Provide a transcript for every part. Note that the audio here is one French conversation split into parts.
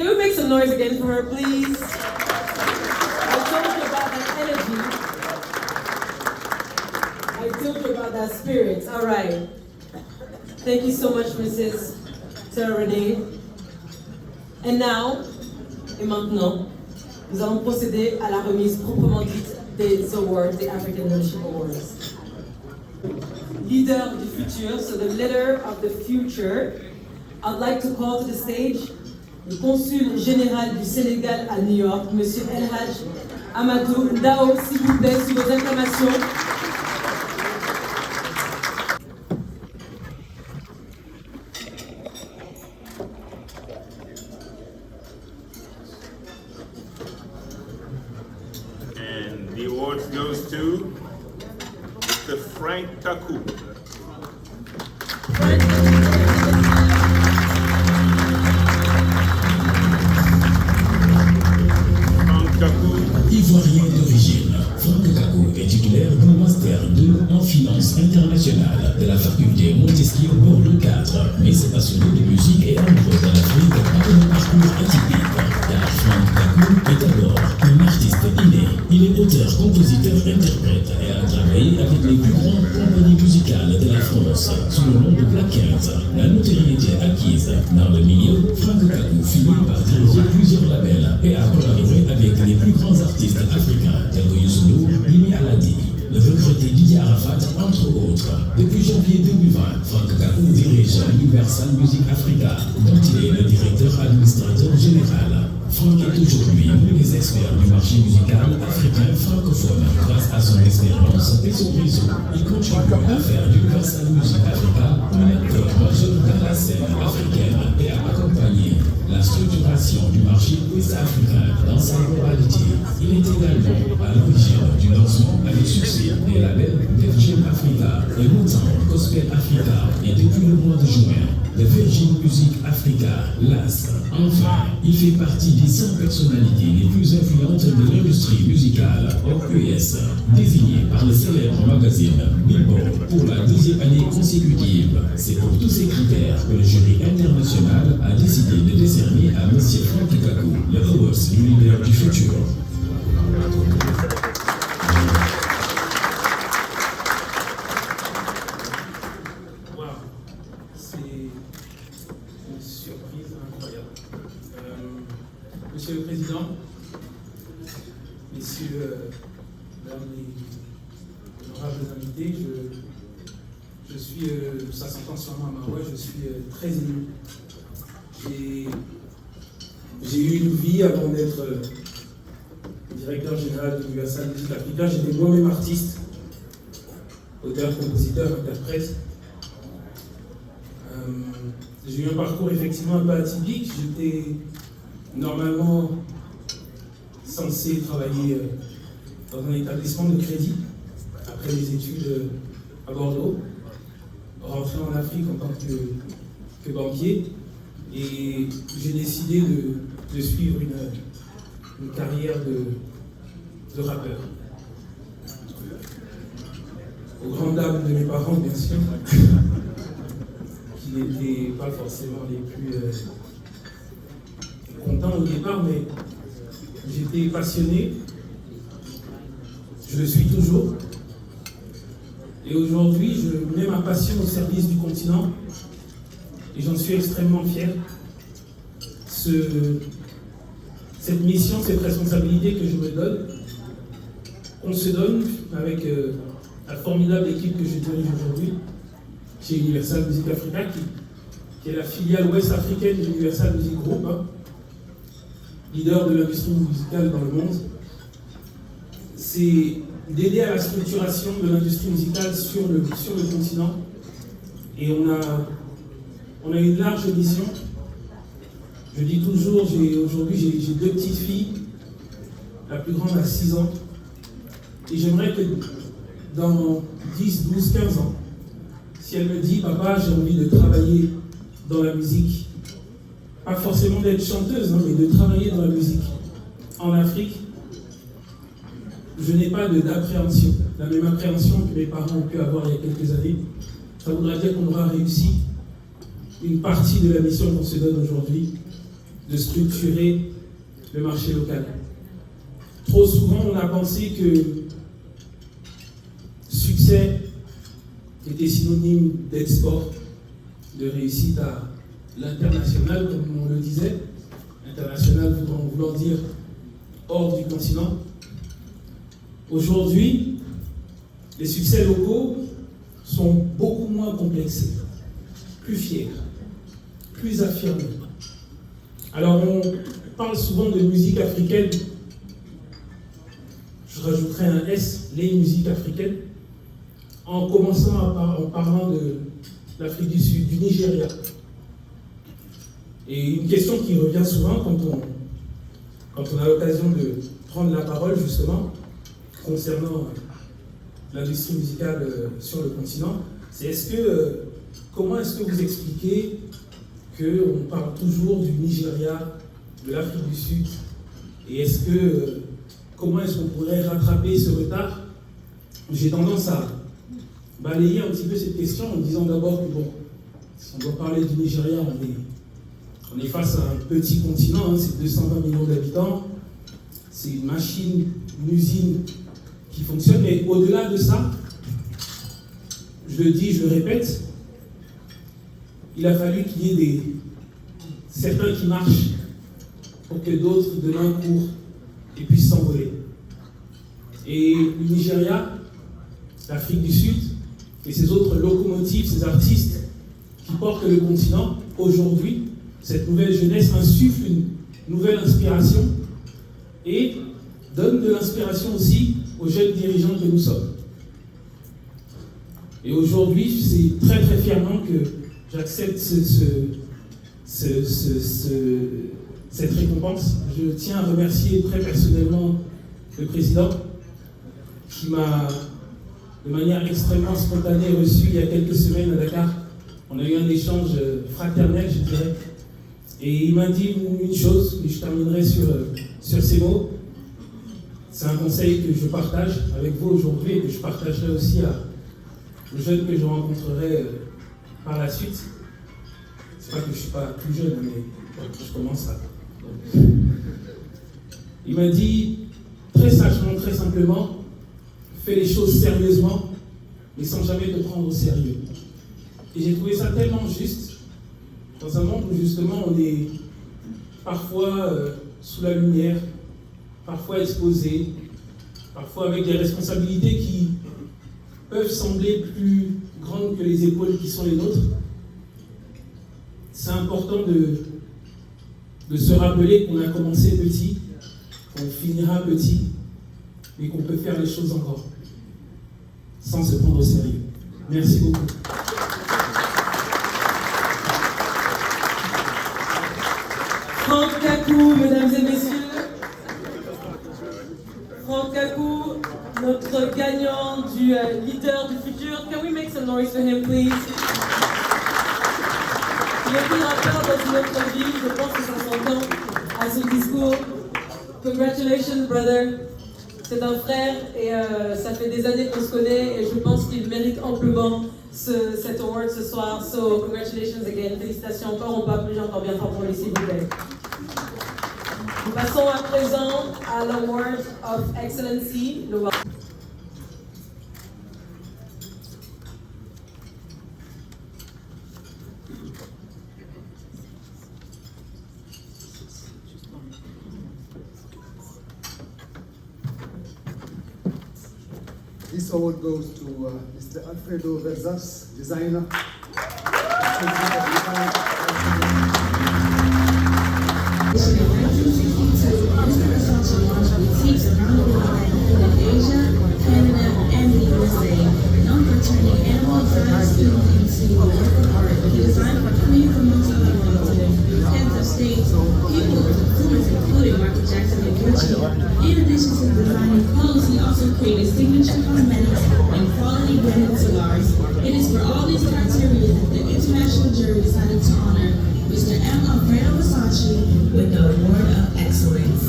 Can we make some noise again for her, please? I told you about that energy. I told you about that spirit. All right. Thank you so much, Mrs. Sarah Renee. And now, et maintenant, nous allons procéder à la remise proprement dite des awards, des African Leadership Awards. Leader du futur, so the leader of the future, I'd like to call to the stage le consul général du Sénégal à New York, M. El Hadj Amadou Ndao, s'il vous plaît, sous vos acclamations. And the award goes to Mr. Frank Taku. Ivoirien d'origine, Franck Kakou est titulaire d'un Master 2 en finance internationale de la faculté Montesquieu Bordeaux 4, mais s'est passionné de musique et amoureux de l'Afrique par un parcours atypique. Car Franck Kakou est d'abord un artiste inné. Il est auteur, compositeur, interprète et a travaillé avec les plus grandes compagnies musicales de la France sous le nom de Black Kent. La notoriété acquise dans le milieu, Franck Kakou finit par diriger plusieurs labels et a collaboré avec les plus grands artistes africains tels que Youssou N'Dour, Yemi Alade, le regretté Didier Arafat, entre autres. Depuis janvier 2020, Franck Kakou dirige Universal Music Africa, dont il est le directeur administrateur général. Franck est aujourd'hui l'un des experts du marché musical africain francophone. Grâce à son expérience et son réseau, il contribue à faire d'Universal Music Africa un acteur majeur dans la scène africaine et à accompagner la structuration du marché ouest-africain dans sa globalité. Il est également à l'origine du lancement avec succès des labels Def Jam Africa et Motown Gospel Africa et depuis le mois de juin, de Virgin Music Africa, LAS. Enfin, il fait partie des 100 personnalités les plus influentes de l'industrie musicale hors US, désignées par le célèbre magazine Billboard pour la 2e année consécutive. C'est pour tous ces critères que le jury international a décidé de décerner à M. Franck Kakou le Awards du leader du futur. Monsieur le Président, Messieurs, Mesdames les honorables invités, je suis, ça s'entend sûrement à ma voix, je suis très ému. J'ai eu une vie avant d'être directeur général de l'Universal Music Africa. J'étais moi-même artiste, auteur, compositeur, interprète. J'ai eu un parcours effectivement un peu atypique. J'étais normalement censé travailler dans un établissement de crédit après mes études à Bordeaux, rentrer en Afrique en tant que banquier, et j'ai décidé de suivre une carrière de rappeur. Aux grandes dames de mes parents, bien sûr, qui n'étaient pas forcément les plus content au départ, mais j'étais passionné, je le suis toujours, et aujourd'hui je mets ma passion au service du continent et j'en suis extrêmement fier. Cette mission, cette responsabilité que je me donne, on se donne avec la formidable équipe que je dirige aujourd'hui chez Universal Music Africa, qui est la filiale ouest africaine de l'Universal Music Group, leader de l'industrie musicale dans le monde. C'est d'aider à la structuration de l'industrie musicale sur le continent. Et on a une large mission. Je dis toujours, aujourd'hui j'ai 2 petites filles, la plus grande a 6 ans. Et j'aimerais que dans 10, 12, 15 ans, si elle me dit « Papa, j'ai envie de travailler dans la musique », pas forcément d'être chanteuse, mais de travailler dans la musique en Afrique, je n'ai pas d'appréhension. La même appréhension que mes parents ont pu avoir il y a quelques années. Ça voudra dire qu'on aura réussi une partie de la mission qu'on se donne aujourd'hui, de structurer le marché local. Trop souvent, on a pensé que succès était synonyme d'export, de réussite à l'international, comme on le disait. International voulant dire hors du continent. Aujourd'hui, les succès locaux sont beaucoup moins complexés, plus fiers, plus affirmés. Alors on parle souvent de musique africaine, je rajouterai un S, les musiques africaines, en commençant en parlant de l'Afrique du Sud, du Nigeria. Et une question qui revient souvent quand on a l'occasion de prendre la parole justement concernant l'industrie musicale sur le continent, c'est comment est-ce que vous expliquez qu'on parle toujours du Nigeria, de l'Afrique du Sud, et comment est-ce qu'on pourrait rattraper ce retard? J'ai tendance à balayer un petit peu cette question en disant d'abord que si on doit parler du Nigeria, on est face à un petit continent, c'est 220 millions d'habitants, c'est une machine, une usine qui fonctionne, mais au-delà de ça, je le dis, je le répète, il a fallu qu'il y ait certains qui marchent pour que d'autres demain courent et puissent s'envoler. Et le Nigeria, l'Afrique du Sud et ces autres locomotives, ces artistes qui portent le continent, aujourd'hui, cette nouvelle jeunesse insuffle une nouvelle inspiration et donne de l'inspiration aussi aux jeunes dirigeants que nous sommes. Et aujourd'hui, c'est très très fièrement que j'accepte cette récompense. Je tiens à remercier très personnellement le président qui m'a de manière extrêmement spontanée reçu il y a quelques semaines à Dakar. On a eu un échange fraternel, je dirais. Et il m'a dit une chose, et je terminerai sur ces mots. C'est un conseil que je partage avec vous aujourd'hui et que je partagerai aussi aux jeunes que je rencontrerai par la suite. C'est pas que je ne suis pas plus jeune, mais je commence à. Il m'a dit très sagement, très simplement, fais les choses sérieusement, mais sans jamais te prendre au sérieux. Et j'ai trouvé ça tellement juste. Dans un monde où justement on est parfois sous la lumière, parfois exposé, parfois avec des responsabilités qui peuvent sembler plus grandes que les épaules qui sont les nôtres, c'est important de se rappeler qu'on a commencé petit, qu'on finira petit, mais qu'on peut faire les choses encore, sans se prendre au sérieux. Merci beaucoup. Franck Kakou, mesdames et messieurs. Franck Kakou, notre gagnant du leader du futur. Can we make some noise for him, please? Il était rappeur dans une autre vie, je pense que ça s'entend à ce discours. Congratulations, brother. C'est un frère et ça fait des années qu'on se connaît et je pense qu'il mérite amplement cet award ce soir. So, congratulations again. Félicitations encore, on peut applaudir encore bien fort pour lui, s'il vous plaît. Nous passons à présent à l'Award of Excellency. This award goes to Mr. Alfredo Verzas, designer. Boutiques around the world, including Asia, Canada, and the USA, known for turning animal designs into work art. He designed for queens amongst other relatives, heads of state, people of influence, including Michael Jackson and Gucci. In addition to designing clothes, he also created signature cosmetics and quality branded cigars. It is for all these criteria that the international jury decided to honor Mr. M. Alfredo Versace with the Award of Excellence.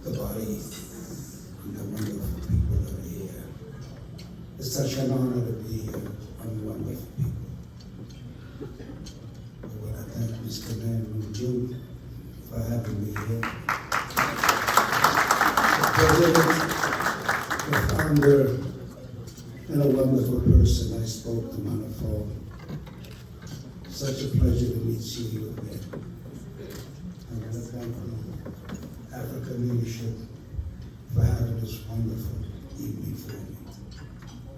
The body, the wonderful. such an honor to be here on one with people. I want to thank Mr. Manuel Jr. for having me here. The president, the founder, and a wonderful person I spoke to Manafort. Such a pleasure to meet you again. I want to thank the African leadership for having this wonderful evening for me.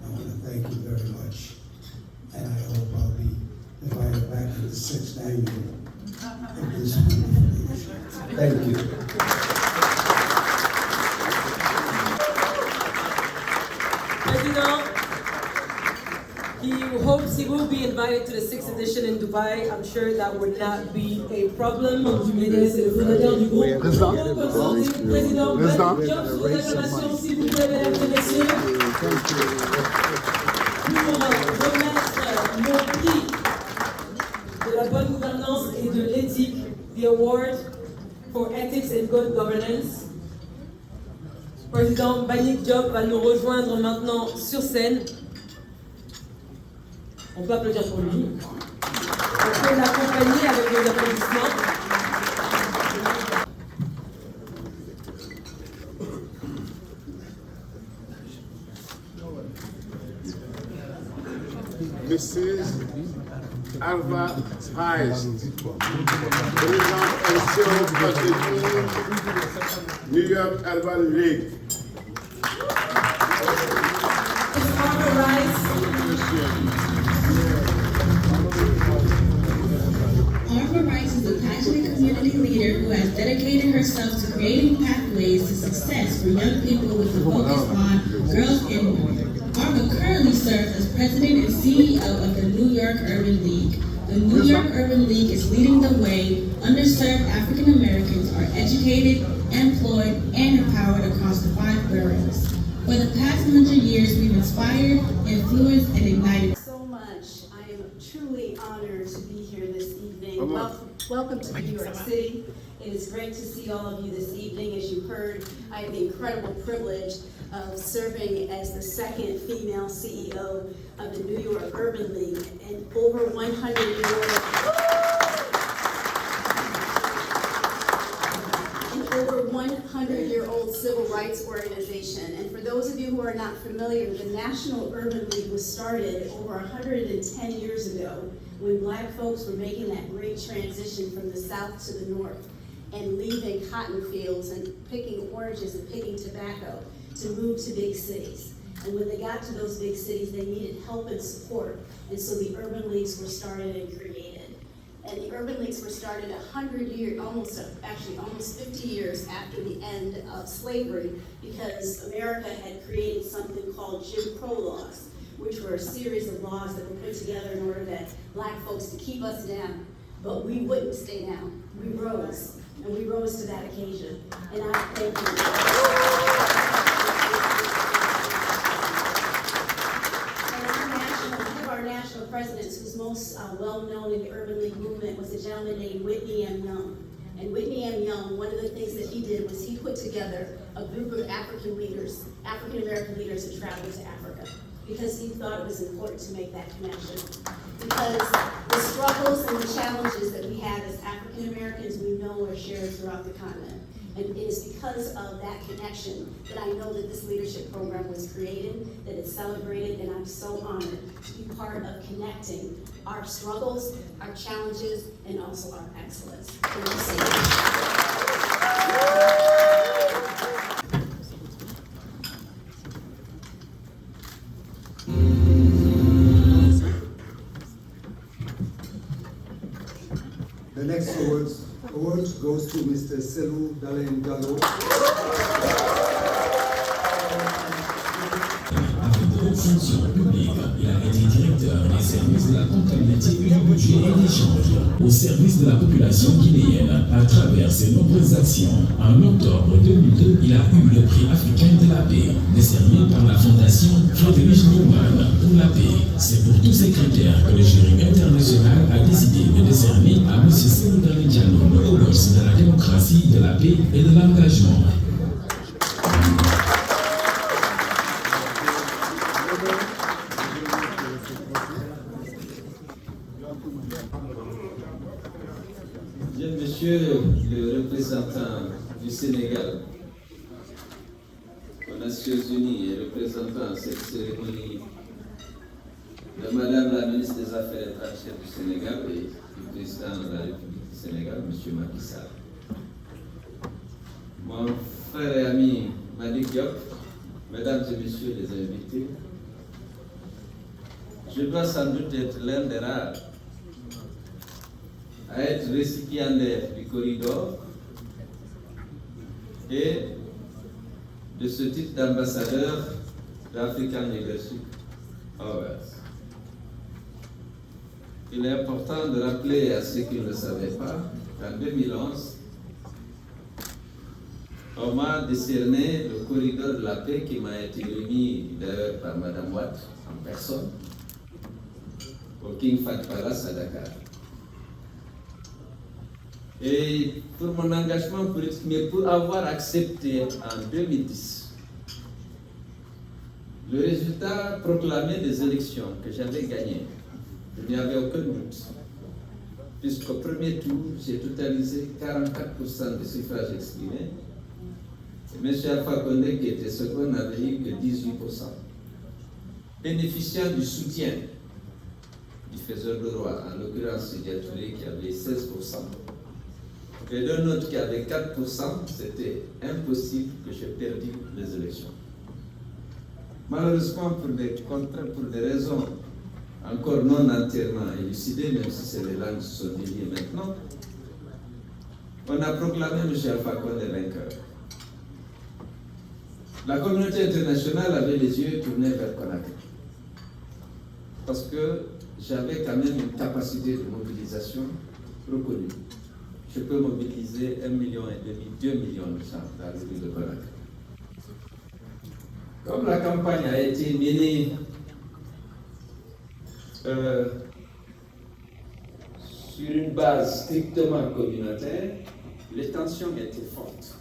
I want to thank you very much, and I hope I'll be invited back to the 6th annual of this wonderful leadership. Thank you. President, he hopes he will be invited to the 6th edition in Dubai. I'm sure that would not be a problem. C'est le fondateur du groupe. Président, bonne job sur l'acclamation, s'il vous plaît, mesdames et messieurs. Pour remettre le prix de la bonne gouvernance et de l'éthique, the award for ethics and good governance. Président Mbagnick Diop va nous rejoindre maintenant sur scène. On peut applaudir pour lui. On peut l'accompagner avec les applaudissements. Mrs. Alva Pais, présidente et New York Urban League. Arva Rice is a passionate community leader who has dedicated herself to creating pathways to success for young people with a focus on girls and women. Arva currently serves as president and CEO of the New York Urban League. The New York Urban League is leading the way underserved African Americans are educated, employed, and empowered across the 5 boroughs. For the past 100 years, we've inspired, influenced, and ignited. So much. I am truly honored to be here this evening. Welcome to New York City. It is great to see all of you this evening. As you heard, I have the incredible privilege of serving as the 2nd female CEO of the New York Urban League, and over 100-year-old civil rights organization. And for those of you who are not familiar, the National Urban League was started over 110 years ago when Black folks were making that great transition from the South to the North and leaving cotton fields and picking oranges and picking tobacco to move to big cities. And when they got to those big cities, they needed help and support. And so the urban leagues were started and created. And the urban leagues were started 100 years, almost 50 years after the end of slavery, because America had created something called Jim Crow laws, which were a series of laws that were put together in order that Black folks to keep us down. But we wouldn't stay down. We rose. And we rose to that occasion. And I thank you. One of our national presidents who's most well-known in the Urban League movement was a gentleman named Whitney M. Young. And Whitney M. Young, one of the things that he did was he put together a group of African American leaders to travel to Africa, because he thought it was important to make that connection. Because the struggles and the challenges that we have as African Americans, we know are shared throughout the continent. And it is because of that connection that I know that this leadership program was created, that it's celebrated, and I'm so honored to be part of connecting our struggles, our challenges, and also our excellence. Thank you so much. The next award goes to Mr. Selou Dalein Diallo. Avec de hautes fonctions publiques, il a été directeur des services de la comptabilité et du budget et d'échange au service de la population guinéenne à travers ses nombreuses actions. En octobre 2002, il a eu le prix africain de la paix, décerné par la fondation Friedrich Naumann pour la paix. C'est pour tous ces critères que le jury international a décidé de décerner à M. Selou Dalein Diallo le Award de la démocratie, de la paix et de l'engagement. Monsieur le représentant du Sénégal aux Nations Unies et représentant à cette cérémonie de Madame la ministre des Affaires étrangères du Sénégal et du président de la République du Sénégal, M. Macky Sall. Mon frère et ami Malik Diop, Mesdames et Messieurs les invités, je dois sans doute être l'un des rares à être récipiendaire du corridor et de ce titre d'ambassadeur d'African Leadership Awards. Il est important de rappeler à ceux qui ne le savaient pas qu'en 2011, on m'a décerné le corridor de la paix qui m'a été remis d'ailleurs par Mme Watt en personne au King Fahd Palace à Dakar. Et pour mon engagement politique, mais pour avoir accepté en 2010 le résultat proclamé des élections que j'avais gagné, il n'y avait aucun doute, puisqu'au premier tour, j'ai totalisé 44% des suffrages exprimés, et M. Alpha Condé, qui était second, n'avait eu que 18%, bénéficiant du soutien du faiseur de roi, en l'occurrence Sédia Touré, qui avait 16%. Et d'un autre qui avait 4%, c'était impossible que je perdisse les élections. Malheureusement, pour des raisons encore non entièrement élucidées, même si c'est les langues qui sont déliées maintenant, on a proclamé M. Alpha Condé vainqueur. La communauté internationale avait les yeux tournés vers Conakry. Parce que j'avais quand même une capacité de mobilisation reconnue. Je peux mobiliser 1,5 million, 2 millions de gens dans la ville de Conakry. Comme la campagne a été menée sur une base strictement communautaire, les tensions étaient fortes.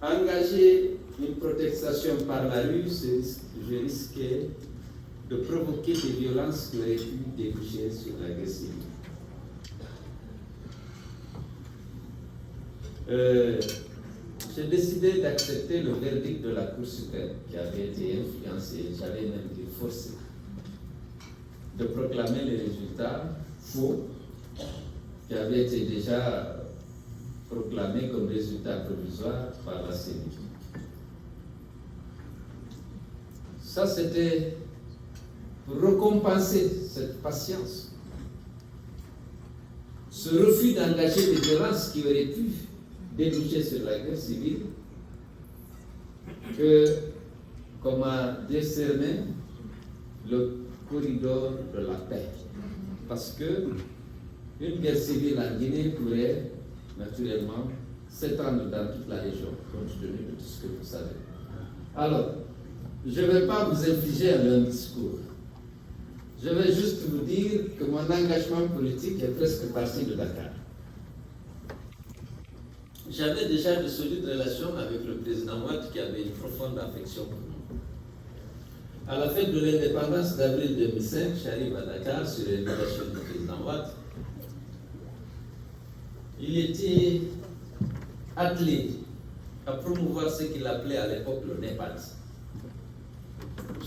Engager une protestation par la rue, je risquais de provoquer des violences qui auraient pu déboucher sur l'agressivité. J'ai décidé d'accepter le verdict de la Cour suprême qui avait été influencé, j'avais même été forcé de proclamer les résultats faux qui avaient été déjà proclamés comme résultats provisoires par la CENI. Ça, c'était pour récompenser cette patience, ce refus d'engager des violences qui auraient pu déboucher sur la guerre civile, qu'on m'a décerné le corridor de la paix. Parce que une guerre civile en Guinée pourrait naturellement s'étendre dans toute la région, compte tenu de tout ce que vous savez. Alors, je ne vais pas vous infliger un long discours. Je vais juste vous dire que mon engagement politique est presque parti de Dakar. J'avais déjà de solides relations avec le président Watt qui avait une profonde affection pour moi. À la fête de l'indépendance d'avril 2005, j'arrive à Dakar sur l'invitation du président Watt. Il était attelé à promouvoir ce qu'il appelait à l'époque le NEPAD.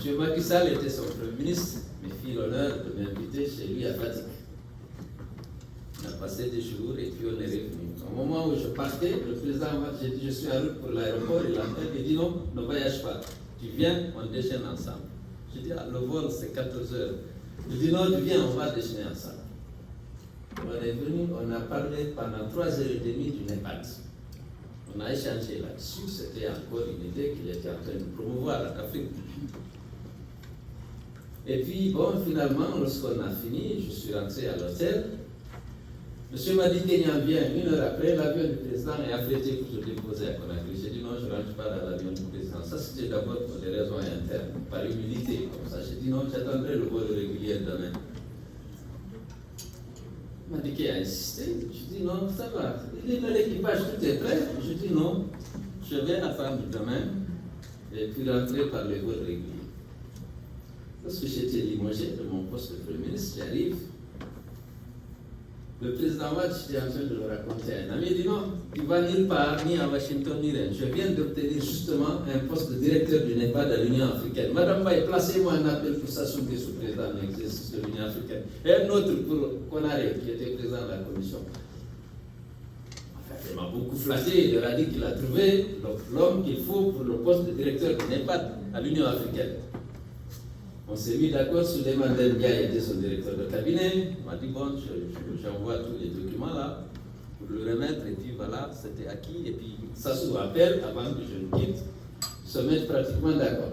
M. Macky Sall était son premier ministre, me fit l'honneur de m'inviter chez lui à Fatick. On a passé des jours et puis on est revenu. Au moment où je partais, le président j'ai dit je suis en route pour l'aéroport, il m'appelle, il dit non, ne voyage pas. Tu viens, on déjeune ensemble. Je dis le vol c'est 14 heures. Il dit non, tu viens, on va déjeuner ensemble. On est venu, on a parlé pendant 3h30 du NEPAD. On a échangé là-dessus, c'était encore une idée qu'il était en train de promouvoir en Afrique. Et puis, bon, finalement, lorsqu'on a fini, je suis rentré à l'hôtel. Monsieur m'a dit Kenyan vient, 1 heure après, l'avion du président est affrété pour se déposer à Conakry. J'ai dit non, je ne rentre pas dans l'avion du président. Ça, c'était d'abord pour des raisons internes, par humilité, comme ça. J'ai dit non, j'attendrai le vol régulier demain. Il m'a dit qu'il a insisté. Je dis non, ça va. Il dit l'équipage, tout est prêt. Je dis non, je vais attendre demain et puis rentrer par le vol régulier. Lorsque j'étais limogé de mon poste de Premier ministre, j'arrive. Le président Watt, j'étais en train de le raconter à un ami, il dit non, tu vas nulle part, ni à Washington, ni rien. Je viens d'obtenir justement un poste de directeur du NEPAD à l'Union africaine. Madame Baye, placez-moi un appel pour s'assumer sous président de l'exercice de l'Union africaine. Et un autre pour Konaré, qui était président de la commission. Il m'a beaucoup flatté, il leur a dit qu'il a trouvé l'homme qu'il faut pour le poste de directeur du NEPAD à l'Union africaine. On s'est mis d'accord, Souleymane Ndiaye était son directeur de cabinet. Il m'a dit bon, j'envoie tous les documents là pour le remettre, et puis voilà, c'était acquis. Et puis ça se rappelle, avant que je le quitte, se mettre pratiquement d'accord.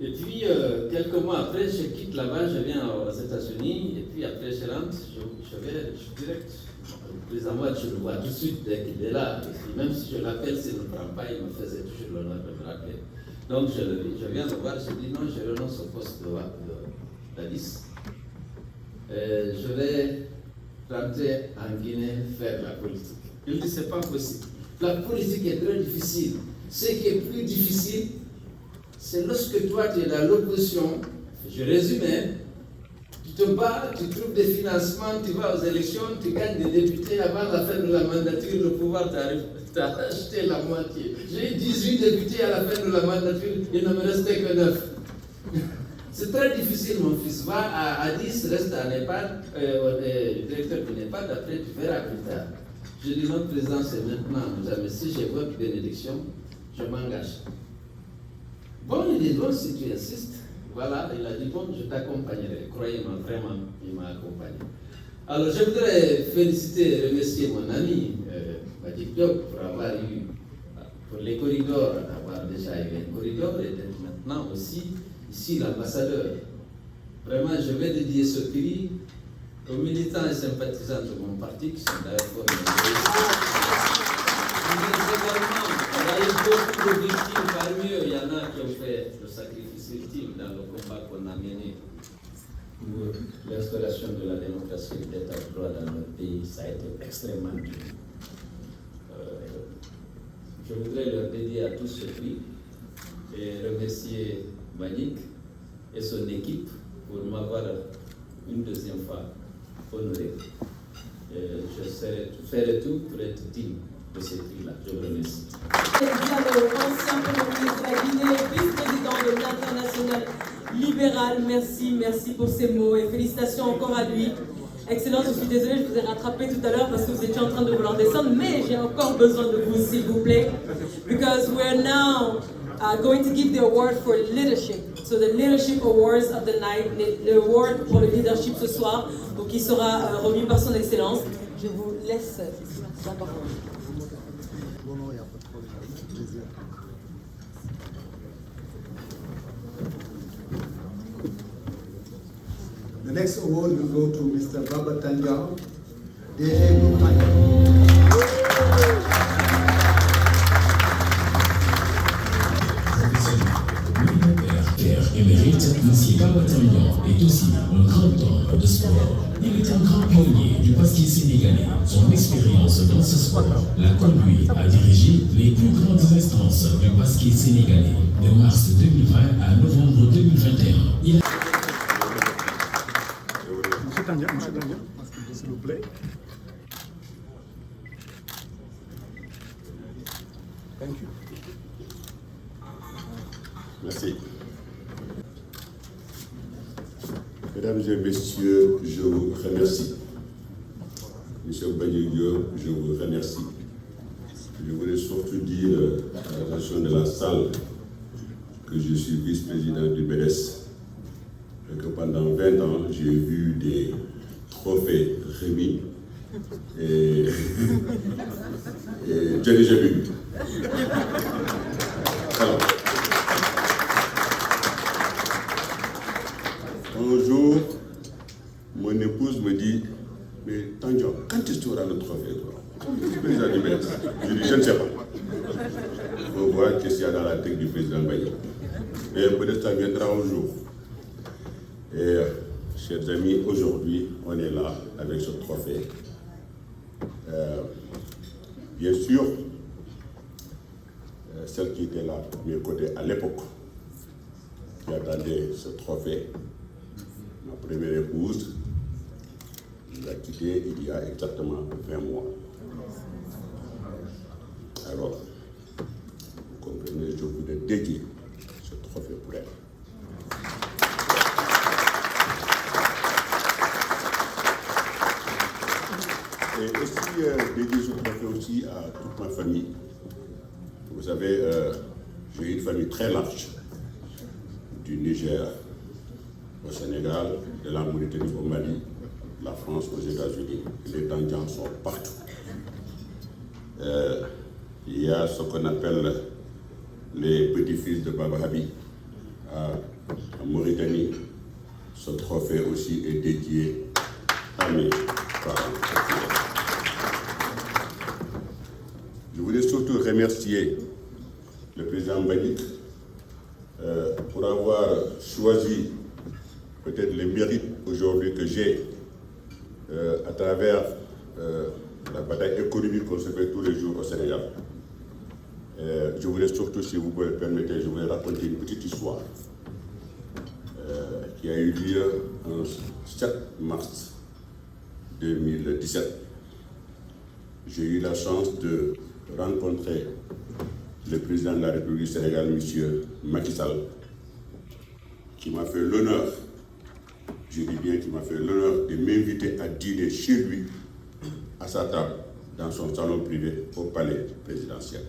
Et puis, quelques mois après, je quitte là-bas, je viens aux États-Unis, et puis après je rentre, je vais direct. Le président Watt, je le vois tout de suite dès qu'il est là. Et puis, même si je l'appelle, s'il ne me prend pas, il me faisait toujours l'honneur de me rappeler. Donc je viens de voir, je dis non, je renonce au poste d'Addis. Je vais rentrer en Guinée faire la politique. Il dit c'est pas possible. La politique est très difficile. Ce qui est plus difficile, c'est lorsque toi tu es dans l'opposition, je résume, tu te bats, tu trouves des financements, tu vas aux élections, tu gagnes des députés, avant la fin de la mandature, le pouvoir t'arrive. Tu as acheté la moitié. J'ai eu 18 députés à la fin de la mandature, il ne me restait que 9. C'est très difficile, mon fils. Va à Addis, reste à NEPAD, directeur du NEPAD, après tu verras plus tard. Je dis non, président, c'est maintenant, jamais. Si j'ai votre bénédiction, je m'engage. Bon, il dit bon, si tu insistes. Voilà, il a dit bon, je t'accompagnerai. Croyez-moi, vraiment, il m'a accompagné. Alors, je voudrais féliciter et remercier mon ami Madik Diop pour avoir eu, pour les corridors, avoir déjà eu un corridor et d'être maintenant aussi ici l'ambassadeur. Vraiment, je vais dédier ce prix aux militants et sympathisants de mon parti qui sont d'ailleurs formés. Il y a eu beaucoup de victimes, parmi eux, il y en a qui ont fait le sacrifice ultime dans le combat qu'on a mené pour l'instauration de la démocratie et de l'état de droit dans notre pays. Ça a été extrêmement dur. Je voudrais leur dédier à tous ce prix et remercier Manik et son équipe pour m'avoir une deuxième fois honoré. Je ferai tout pour être digne de ce prix-là. Je vous remercie. Ancien Premier ministre de la Guinée, vice-président de l'International libéral, merci pour ces mots et félicitations encore à lui. Excellence, je suis désolée, je vous ai rattrapé tout à l'heure parce que vous étiez en train de vouloir descendre, mais j'ai encore besoin de vous, s'il vous plaît, because we're now going to give the award for leadership. So the leadership awards of the night, the award pour le leadership ce soir, donc qui sera remis par son Excellence. Je vous laisse la parole. The next award will go to Mr. Baba Tanjao, DG Mumbai. Père émérite, M. Baba Tanjao est aussi un grand homme de sport. Il est un grand pionnier du basket sénégalais. Son expérience dans ce sport l'a conduit à diriger les plus grandes instances du basket sénégalais de mars 2020 à novembre 2021. Monsieur Tandia, s'il vous plaît. Thank you. Merci. Mesdames et messieurs, je vous remercie. Monsieur Badio, je vous remercie. Je voudrais surtout dire à l'attention de la salle que je suis vice-président du BDS. Et que pendant 20 ans, j'ai vu des trophées remis et j'ai déjà vu. Alors, un jour, mon épouse me dit, mais Tanjo, quand est-ce que tu auras le trophée, toi? Président du BDS. Je dis, je ne sais pas. Il faut voir qu'est-ce qu'il y a dans la tête du président Baye. Et peut-être ça viendra un jour. Et chers amis, aujourd'hui, on est là avec ce trophée. Bien sûr, celle qui était là à mes côtés à l'époque, qui attendait ce trophée, ma première épouse, nous a quittés il y a exactement 20 mois. Alors, vous comprenez, je voulais dédier ce trophée pour elle. Et aussi dédier ce trophée aussi à toute ma famille. Vous savez, j'ai une famille très large, du Niger au Sénégal, de la Mauritanie au Mali, la France aux États-Unis. Les Tandians sont partout. Il y a ce qu'on appelle les petits-fils de Baba Habi en Mauritanie. Ce trophée aussi est dédié à mes parents. Je voulais surtout remercier le président Mbagnick pour avoir choisi peut-être les mérites aujourd'hui que j'ai à travers la bataille économique qu'on se fait tous les jours au Sénégal. Je voulais surtout, si vous pouvez le permettre, je voulais raconter une petite histoire qui a eu lieu le 7 mars 2017. J'ai eu la chance de rencontrer le président de la République du Sénégal, M. Macky Sall, qui m'a fait l'honneur, je dis bien qui m'a fait l'honneur de m'inviter à dîner chez lui, à sa table, dans son salon privé au palais présidentiel.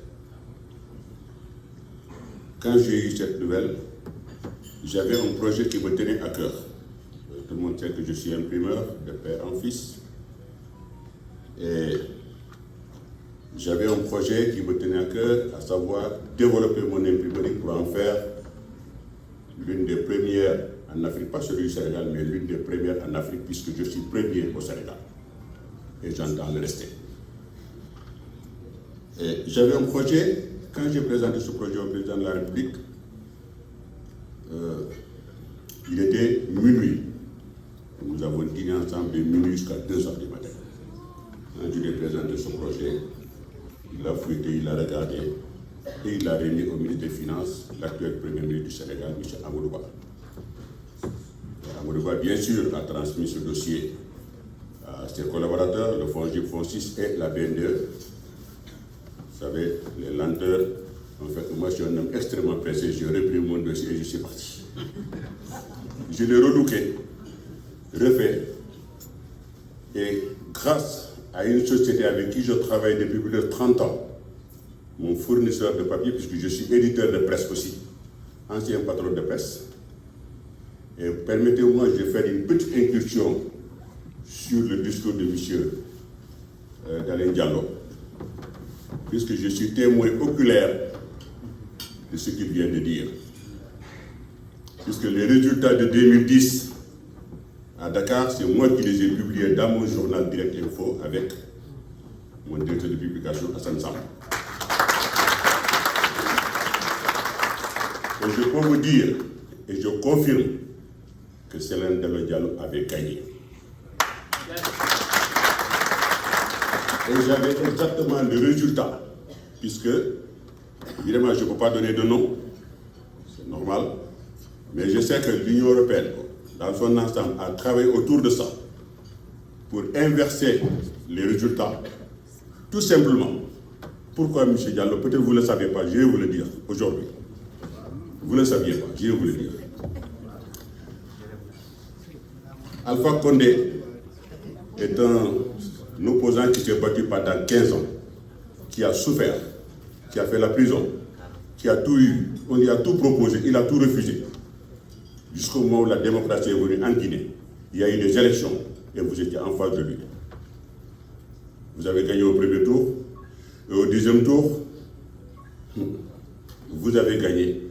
Quand j'ai eu cette nouvelle, j'avais un projet qui me tenait à cœur. Tout le monde sait que je suis imprimeur de père en fils. Et j'avais un projet qui me tenait à cœur, à savoir développer mon imprimerie pour en faire l'une des premières en Afrique, pas celui du Sénégal, mais l'une des premières en Afrique, puisque je suis premier au Sénégal. Et j'entends le rester. Et j'avais un projet, quand j'ai présenté ce projet au président de la République, il était minuit. Nous avons dîné ensemble de minuit jusqu'à 2h du matin. Quand je lui ai présenté ce projet, il l'a fouetté, il l'a regardé et il l'a remis au ministre des Finances, l'actuel Premier ministre du Sénégal, M. Amadou Ba. Amadou Ba, bien sûr, a transmis ce dossier à ses collaborateurs, le FONGIP, FONSIS et la BNDE. Vous savez, les lenteurs, en fait, moi je suis un homme extrêmement pressé, j'ai repris mon dossier et je suis parti. Je l'ai relooké, refait, et grâce à une société avec qui je travaille depuis plus de 30 ans, mon fournisseur de papier, puisque je suis éditeur de presse aussi, ancien patron de presse. Et permettez-moi de faire une petite incursion sur le discours de M. Dalen Diallo, puisque je suis témoin oculaire de ce qu'il vient de dire. Puisque les résultats de 2010 à Dakar, c'est moi qui les ai publiés dans mon journal Direct Info avec mon directeur de publication, Hassan Sam. Et je peux vous dire, et je confirme, que Céline Diallo avait gagné. Et j'avais exactement le résultat, puisque, évidemment, je ne peux pas donner de nom, c'est normal, mais je sais que l'Union européenne, dans son ensemble, a travaillé autour de ça pour inverser les résultats. Tout simplement. Pourquoi, M. Diallo? Peut-être que vous ne le savez pas, je vais vous le dire aujourd'hui. Vous ne le saviez pas, je vais vous le dire. Alpha Condé est un opposant qui s'est battu pendant 15 ans, qui a souffert, qui a fait la prison, qui a tout eu, on lui a tout proposé, il a tout refusé. Jusqu'au moment où la démocratie est venue en Guinée, il y a eu des élections et vous étiez en face de lui. Vous avez gagné au premier tour et au deuxième tour, vous avez gagné.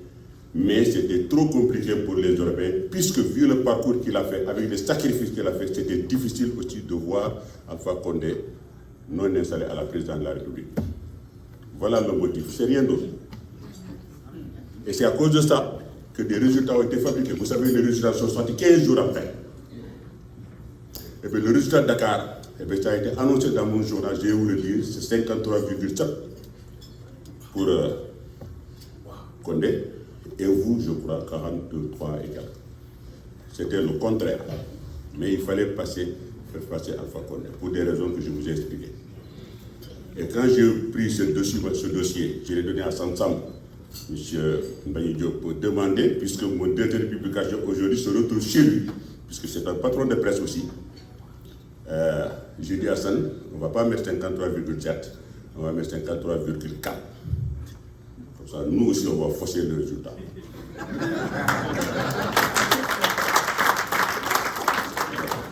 Mais c'était trop compliqué pour les Européens, puisque vu le parcours qu'il a fait, avec les sacrifices qu'il a fait, c'était difficile aussi de voir Alpha Condé non installé à la présidence de la République. Voilà le motif, c'est rien d'autre. Et c'est à cause de ça que des résultats ont été fabriqués. Vous savez, les résultats sont sortis 15 jours après. Et bien le résultat de Dakar, et bien, ça a été annoncé dans mon journal, je vais vous le dire, c'est 53,7 pour Condé. Et vous, je crois, 42, 3 et 4. C'était le contraire. Mais il fallait passer faire passer Alpha Condé, pour des raisons que je vous ai expliquées. Et quand j'ai pris ce dossier, je l'ai donné à Sansam, M. Mbaye Diop, pour demander, puisque mon directeur de publication aujourd'hui se retrouve chez lui, puisque c'est un patron de presse aussi. J'ai dit à Hassan, on ne va pas mettre 53,7, on va mettre 53,4. Comme ça, nous aussi, on va fausser le résultat.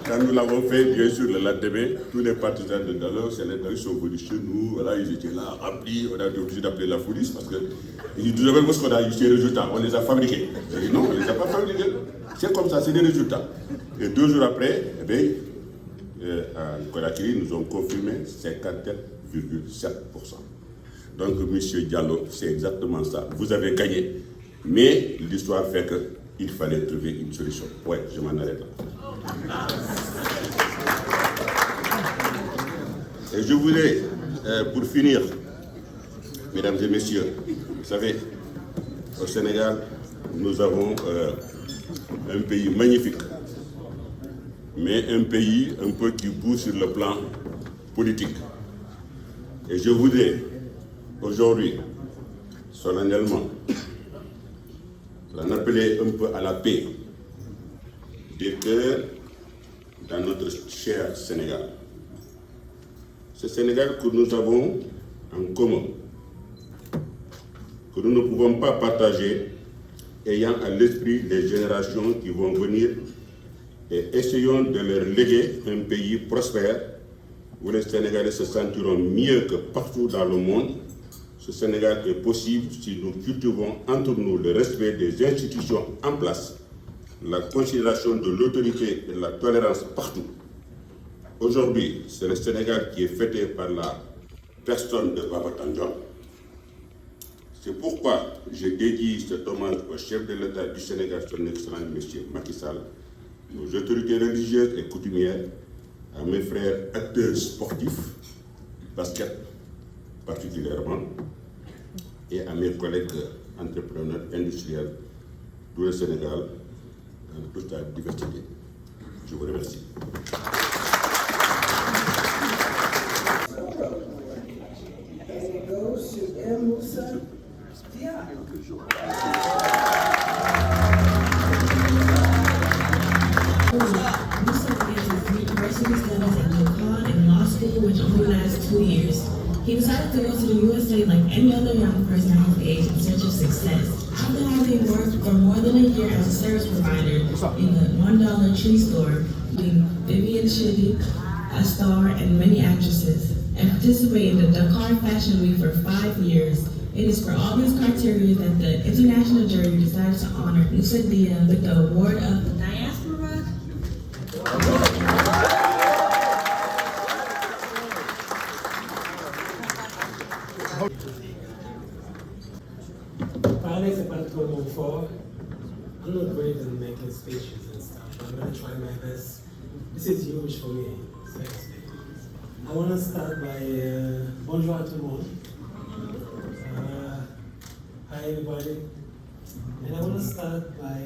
Quand nous l'avons fait, bien sûr, le lendemain, tous les partisans de Gallo, ils sont venus chez nous, voilà, ils étaient là, remplis, on a été obligé d'appeler la police parce que ils disaient, vous savez qu'on a eu ces résultats, on les a fabriqués. J'ai dit non, on ne les a pas fabriqués. C'est comme ça, c'est des résultats. Et 2 jours après, eh bien, à Conakry, nous ont confirmé 54,7%. Donc, M. Diallo, c'est exactement ça. Vous avez gagné, mais l'histoire fait qu'il fallait trouver une solution. Ouais, je m'en arrête là. Et je voulais, pour finir, mesdames et messieurs, vous savez, au Sénégal, nous avons un pays magnifique, mais un pays un peu qui bouge sur le plan politique. Et je voudrais, aujourd'hui, solennellement, en appeler un peu à la paix des cœurs dans notre cher Sénégal. Ce Sénégal que nous avons en commun, que nous ne pouvons pas partager, ayant à l'esprit les générations qui vont venir, et essayons de leur léguer un pays prospère où les Sénégalais se sentiront mieux que partout dans le monde. Ce Sénégal est possible si nous cultivons entre nous le respect des institutions en place, la considération de l'autorité et la tolérance partout. Aujourd'hui, c'est le Sénégal qui est fêté par la personne de Baba Tandian. C'est pourquoi je dédie cet hommage au chef de l'État du Sénégal, son excellence M. Macky Sall, aux autorités religieuses et coutumières, à mes frères acteurs sportifs, basket particulièrement, et à mes collègues entrepreneurs industriels, tout le Sénégal, dans toute la diversité. Je vous remercie. Which only lasts 2 years. He decided to go to the USA like any other young person of his age in search of success. After having worked for more than a year as a service provider in a $1 tree store, with Vivian Chitty, a star, and many actresses, and participated in the Dakar Fashion Week for 5 years. It is for all these criteria that the international jury decided to honor Nusa Dia with the award of the Diaspora. Parler, c'est pas trop mon fort. I'm not great at making speeches and stuff. I'm gonna try my best. This is huge for me, seriously. I want to start by bonjour à tout le monde. Hi everybody. And I want to start by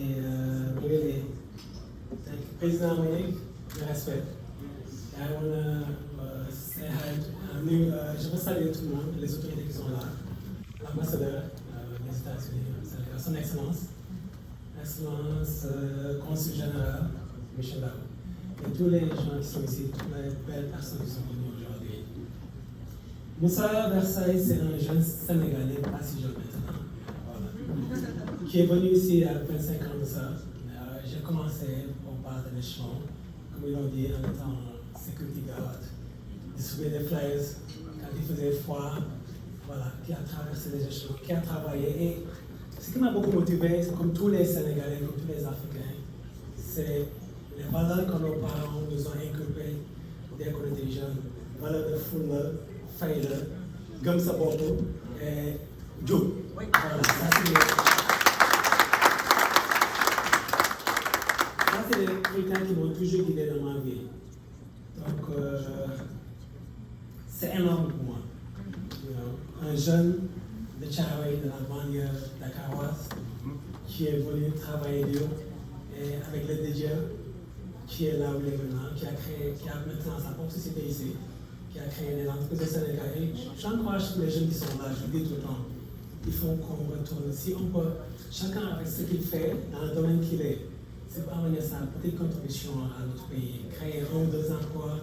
really thank President Moïse, le respect. And I want to say hi. Je veux saluer tout le monde, les autorités qui sont là, l'ambassadeur des États-Unis, son Excellence, Consul Général Michel Dao, et tous les gens qui sont ici, toutes les belles personnes qui sont venues aujourd'hui. Moussa Versailles, c'est un jeune Sénégalais, pas si jeune maintenant, voilà, qui est venu ici à 25 ans de ça. J'ai commencé au bar de l'échelon, comme ils l'ont dit, en étant security guard, distribuer des flyers quand il faisait froid, voilà, qui a traversé les échelons, qui a travaillé. Et ce qui m'a beaucoup motivé, c'est comme tous les Sénégalais, comme tous les Africains, c'est les valeurs que nos parents nous ont inculquées dès qu'on était jeunes. Valeurs de foule, faille, gomme sa botte et Dieu. Voilà, ça c'est les critères qui m'ont toujours guidé dans ma vie. Donc, c'est énorme pour moi. Un jeune de Thiaroye, de la banlieue dakaroise, qui est venu travailler dur et avec l'aide de Dieu, qui est là où il est maintenant, qui a maintenant sa propre société ici, qui a créé des entreprises au Sénégal. Et j'encourage tous les jeunes qui sont là, je le dis tout le temps, il faut qu'on retourne. Si on peut, chacun avec ce qu'il fait, dans le domaine qu'il est, c'est parvenir à sa petite contribution à notre pays, créer 1 ou 2 emplois,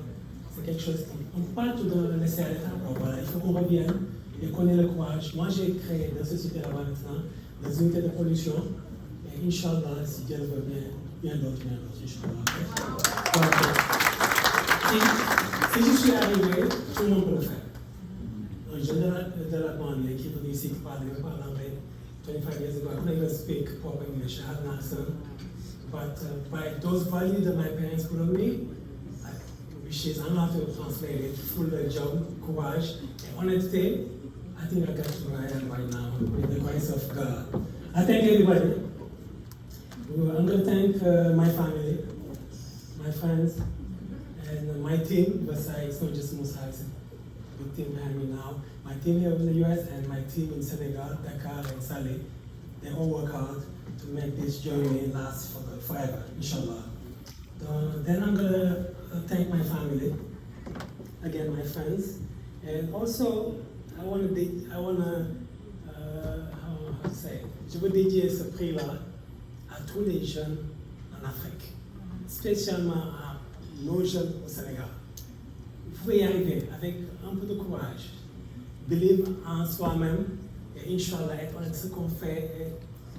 c'est quelque chose qu'on ne peut pas tout laisser à l'état. Voilà, il faut qu'on revienne et qu'on ait le courage. Moi, j'ai créé des sociétés là-bas maintenant, des unités de production, et Inch'Allah, si Dieu le veut bien d'autres, Inch'Allah. Si je suis arrivé, tout le monde peut le faire. Un jeune de la banlieue qui est venu ici, qui parle anglais, 25 years ago, I couldn't even speak proper English. I had an accent. But by those values that my parents put on me, which is, I'm not going to translate it, full job, courage, and honesty, I think I got to where I am right now, with the grace of God. I thank everybody. I'm going to thank my family, my friends, and my team, besides it's not just Musa, it's a big team behind me now. My team here in the US and my team in Senegal, Dakar and Saleh, they all work hard to make this journey last forever, inshallah. Then I'm going to thank my family, again my friends, and also I want to how to say, je veux dédier ce prix-là à tous les jeunes en Afrique, spécialement à nos jeunes au Sénégal. Vous pouvez y arriver avec un peu de courage, believe en soi-même et Inch'Allah être honnête ce qu'on fait.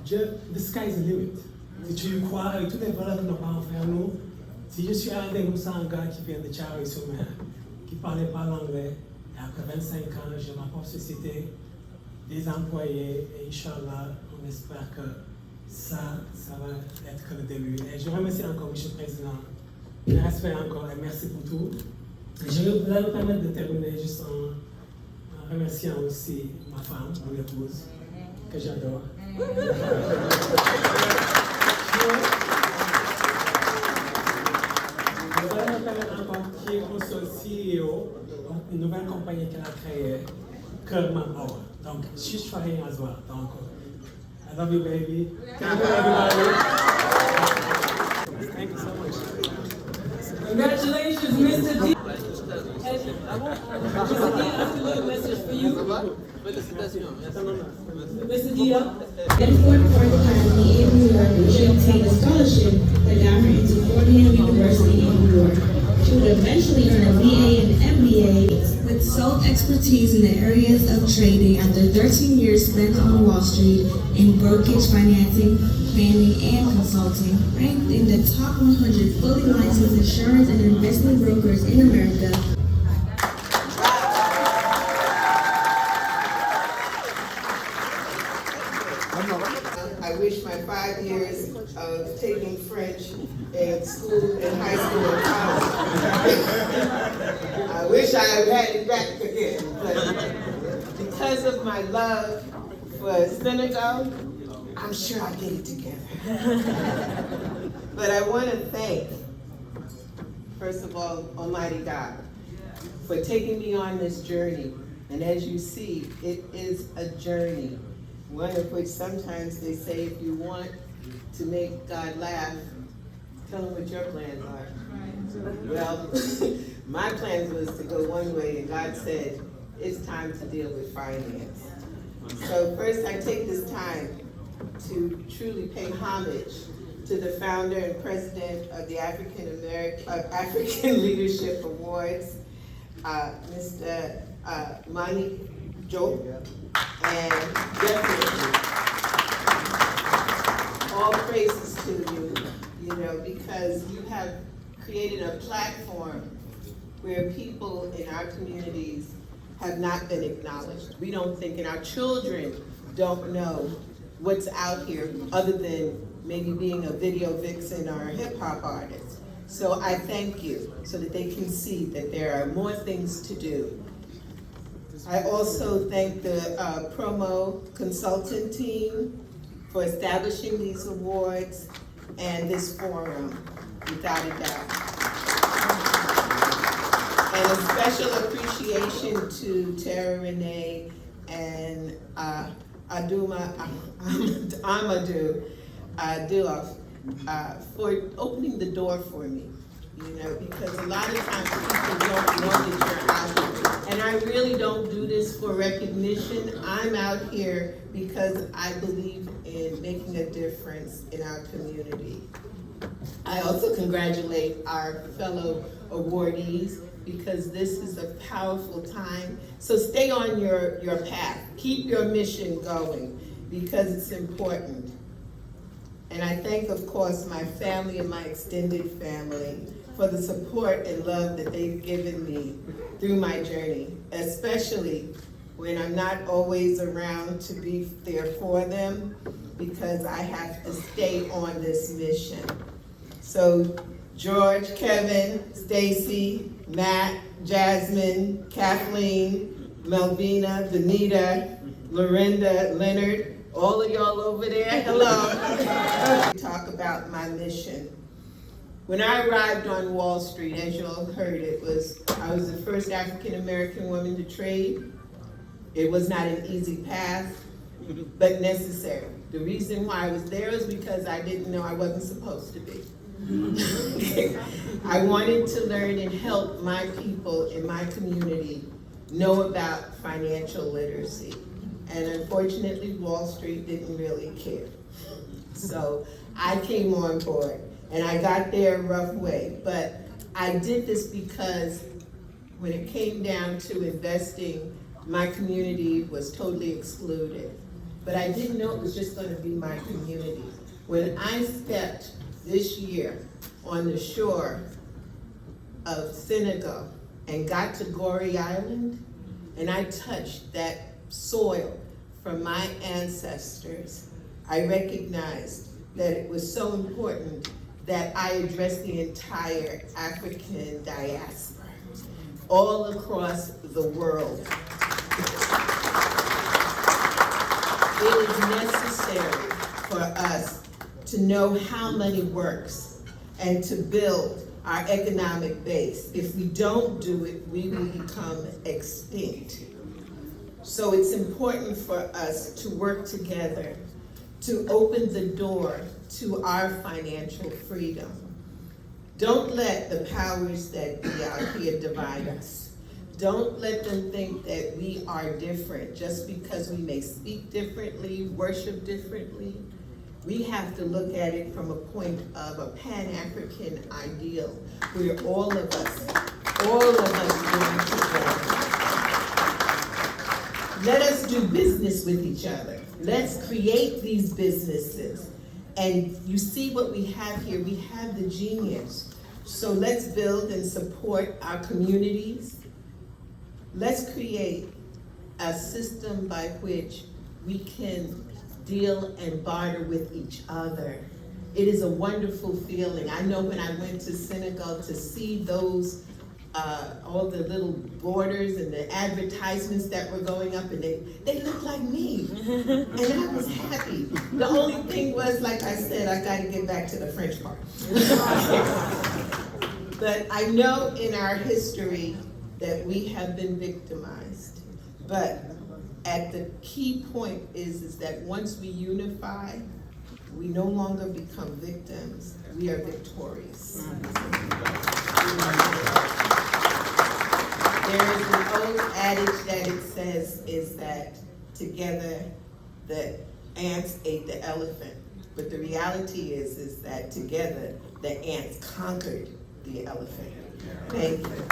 The sky is the limit. Si tu y crois avec toutes les valeurs que nos parents font nous, si je suis arrivé comme ça, un gars qui vient de Thiaroye-sur-Mer, qui ne parlait pas l'anglais, et après 25 ans, j'ai ma propre société, des employés, et Inch'Allah, on espère que ça va être que le début. Et je remercie encore M. le Président. Respect encore et merci pour tout. Et je vais vous permettre de terminer juste en remerciant aussi ma femme, mon épouse, que j'adore. Je vais me permettre encore qui est aussi CEO, une nouvelle compagnie qu'elle a créée, Kerman Power. Donc, she's trying as well. Donc, I love you, baby. Thank you, everybody. Thank you so much. Congratulations, Mr. D. Mr. D, I have a little message for you. Mr. Dia. At Fort Worth Academy in New York, she obtained a scholarship that got her into Fordham University in New York. She would eventually earn a BA and MBA with sole expertise in the areas of trading after 13 years spent on Wall Street in brokerage, financing, planning, and consulting. Ranked in the top 100 fully licensed insurance and investment brokers in America. I wish my 5 years of taking French in school, in high school, and college, I wish I had it back again. But because of my love for Senegal, I'm sure I'll get it together. But I want to thank, first of all, Almighty God for taking me on this journey. And as you see, it is a journey. One of which sometimes they say if you want to make God laugh, tell him what your plans are. Well, my plans was to go one way and God said, it's time to deal with finance. So first I take this time to truly pay homage to the founder and president of the African Leadership Awards, Mr. Mani Joe. And definitely, all praises to you, because you have created a platform where people in our communities have not been acknowledged. We don't think, and our children don't know what's out here other than maybe being a video vixen or a hip hop artist. So I thank you so that they can see that there are more things to do. I also thank the promo consultant team for establishing these awards and this forum, without a doubt. And a special appreciation to Tara Renee and Amadou Diop for opening the door for me, you know, because a lot of times people don't know that you're out here. And I really don't do this for recognition. I'm out here because I believe in making a difference in our community. I also congratulate our fellow awardees because this is a powerful time. So stay on your path. Keep your mission going because it's important. And I thank, of course, my family and my extended family for the support and love that they've given me through my journey, especially when I'm not always around to be there for them because I have to stay on this mission. So George, Kevin, Stacy, Matt, Jasmine, Kathleen, Melvina, Benita, Lorinda, Leonard, all of y'all over there, hello. Talk about my mission. When I arrived on Wall Street, as you all heard, I was the first African American woman to trade. It was not an easy path, but necessary. The reason why I was there was because I didn't know I wasn't supposed to be. I wanted to learn and help my people in my community know about financial literacy. And unfortunately, Wall Street didn't really care. So I came on board and I got there a rough way. But I did this because when it came down to investing, my community was totally excluded. But I didn't know it was just going to be my community. When I stepped this year on the shore of Senegal and got to Gorée Island, and I touched that soil from my ancestors, I recognized that it was so important that I address the entire African diaspora all across the world. It is necessary for us to know how money works and to build our economic base. If we don't do it, we will become extinct. So it's important for us to work together to open the door to our financial freedom. Don't let the powers that be out here divide us. Don't let them think that we are different just because we may speak differently, worship differently. We have to look at it from a point of a Pan-African ideal where all of us work together. Let us do business with each other. Let's create these businesses. And you see what we have here, we have the genius. So let's build and support our communities. Let's create a system by which we can deal and barter with each other. It is a wonderful feeling. I know when I went to Senegal to see those, all the little borders and the advertisements that were going up, and they looked like me. And I was happy. The only thing was, like I said, I gotta get back to the French part. But I know in our history that we have been victimized. But at the key point is that once we unify, we no longer become victims, we are victorious. There is an old adage that it says is that together the ants ate the elephant. But the reality is that together the ants conquered the elephant. Thank you.